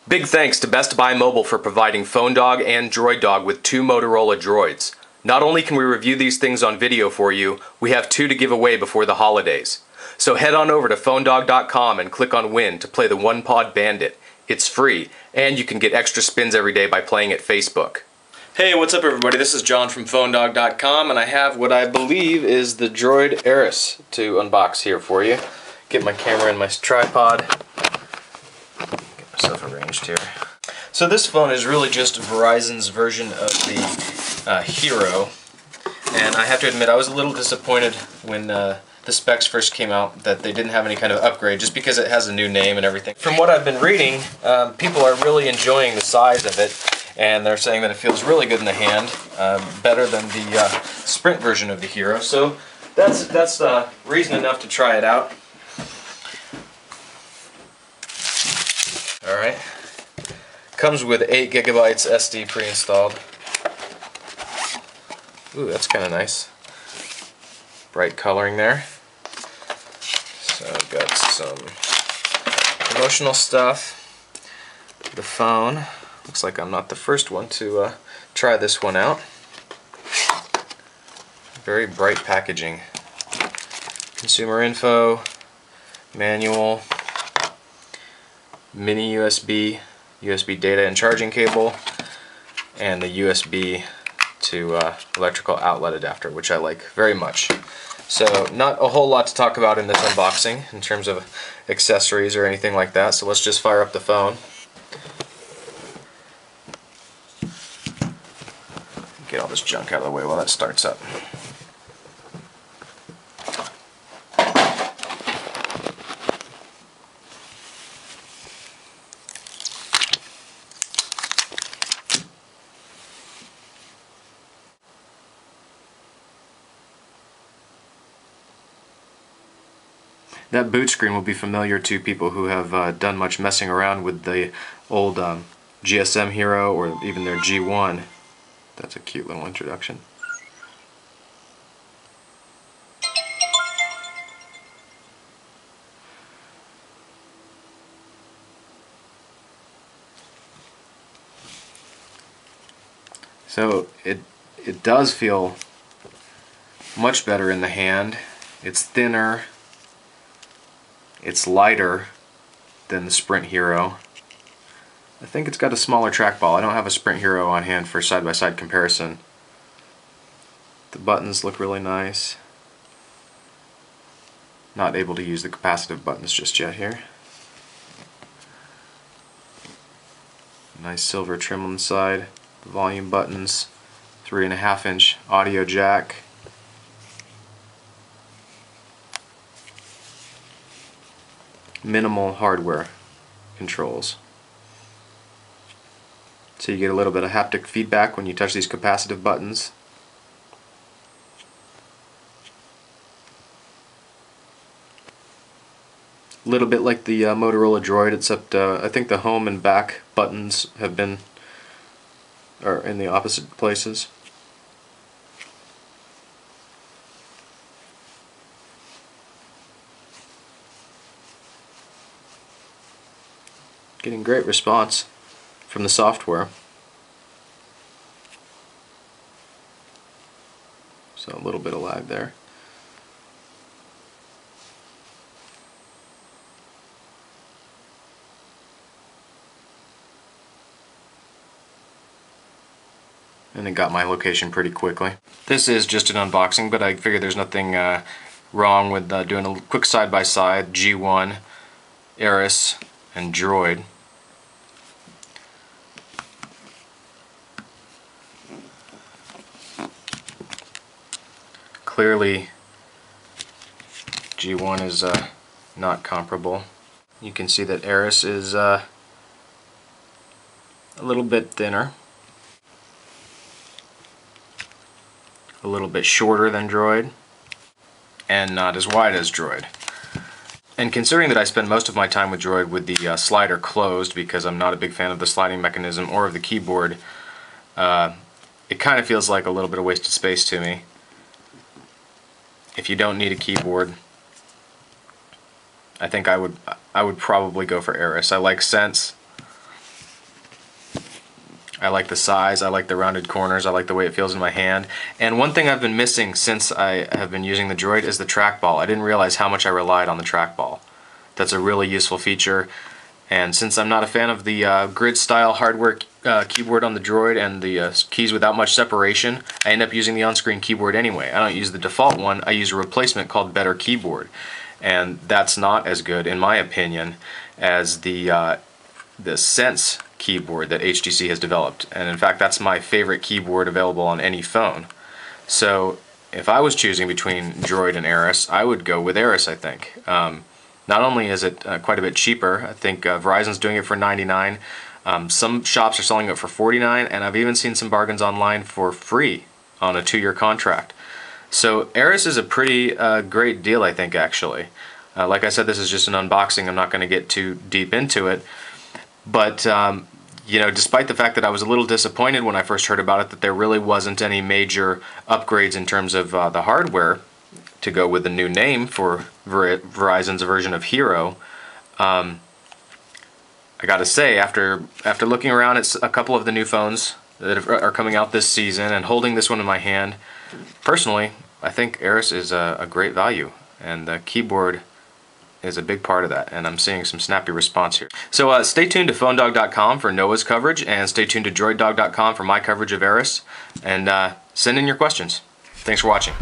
Big thanks to Best Buy Mobile for providing Phone Dog and Droid Dog with 2 Motorola droids. Not only can we review these things on video for you, we have 2 to give away before the holidays. So head on over to phonedog.com and click on Win to play the One Pod Bandit. It's free, and you can get extra spins every day by playing at Facebook. Hey, what's up everybody? This is John from phonedog.com, and I have what I believe is the Droid Eris to unbox here for you. Get my camera in my tripod. Get myself arranged here. So this phone is really just Verizon's version of the Hero, and I have to admit I was a little disappointed when the specs first came out that they didn't have any kind of upgrade, just because it has a new name and everything. From what I've been reading, people are really enjoying the size of it, and they're saying that it feels really good in the hand, better than the Sprint version of the Hero. So that's reason enough to try it out. All right. Comes with 8 gigabytes SD pre-installed. Ooh, that's kind of nice. Bright coloring there. So I've got some promotional stuff. The phone. Looks like I'm not the first one to try this one out. Very bright packaging. Consumer info, manual, mini USB data and charging cable, and the USB to electrical outlet adapter, which I like very much. So not a whole lot to talk about in this unboxing in terms of accessories or anything like that, so let's just fire up the phone. Get all this junk out of the way while that starts up. That boot screen will be familiar to people who have done much messing around with the old GSM Hero or even their G1. That's a cute little introduction. So it does feel much better in the hand. It's thinner. It's lighter than the Sprint Hero. I think it's got a smaller trackball. I don't have a Sprint Hero on hand for side-by-side comparison. The buttons look really nice. Not able to use the capacitive buttons just yet here. Nice silver trim on the side. Volume buttons. 3.5-inch audio jack. Minimal hardware controls. So you get a little bit of haptic feedback when you touch these capacitive buttons. A little bit like the Motorola Droid, except I think the home and back buttons are in the opposite places. Getting great response from the software. So a little bit of lag there. And it got my location pretty quickly. This is just an unboxing, but I figure there's nothing wrong with doing a quick side-by-side G1, Eris, and Droid. Clearly G1 is not comparable. You can see that Eris is a little bit thinner, a little bit shorter than Droid, and not as wide as Droid. And considering that I spend most of my time with Droid with the slider closed, because I'm not a big fan of the sliding mechanism or of the keyboard, it kind of feels like a little bit of wasted space to me. If you don't need a keyboard, I think I would probably go for Eris. I like Sense. I like the size, I like the rounded corners, I like the way it feels in my hand. And one thing I've been missing since I have been using the Droid is the trackball. I didn't realize how much I relied on the trackball. That's a really useful feature. And since I'm not a fan of the grid style hardware keyboard on the Droid and the keys without much separation, I end up using the on-screen keyboard anyway. I don't use the default one, I use a replacement called Better Keyboard. And that's not as good, in my opinion, as the Sense keyboard that HTC has developed. And in fact, that's my favorite keyboard available on any phone. So if I was choosing between Droid and Eris, I would go with Eris, I think. Not only is it quite a bit cheaper, I think Verizon's doing it for $99. Some shops are selling it for $49, and I've even seen some bargains online for free on a 2-year contract. So Eris is a pretty great deal, I think, actually. Like I said, this is just an unboxing. I'm not going to get too deep into it. But, you know, despite the fact that I was a little disappointed when I first heard about it that there really wasn't any major upgrades in terms of the hardware to go with the new name for Verizon's version of Hero, I gotta say, after looking around at a couple of the new phones that are coming out this season and holding this one in my hand, personally, I think Eris is a great value, and the keyboard is a big part of that, and I'm seeing some snappy response here. So stay tuned to PhoneDog.com for Noah's coverage, and stay tuned to DroidDog.com for my coverage of Eris, and send in your questions. Thanks for watching.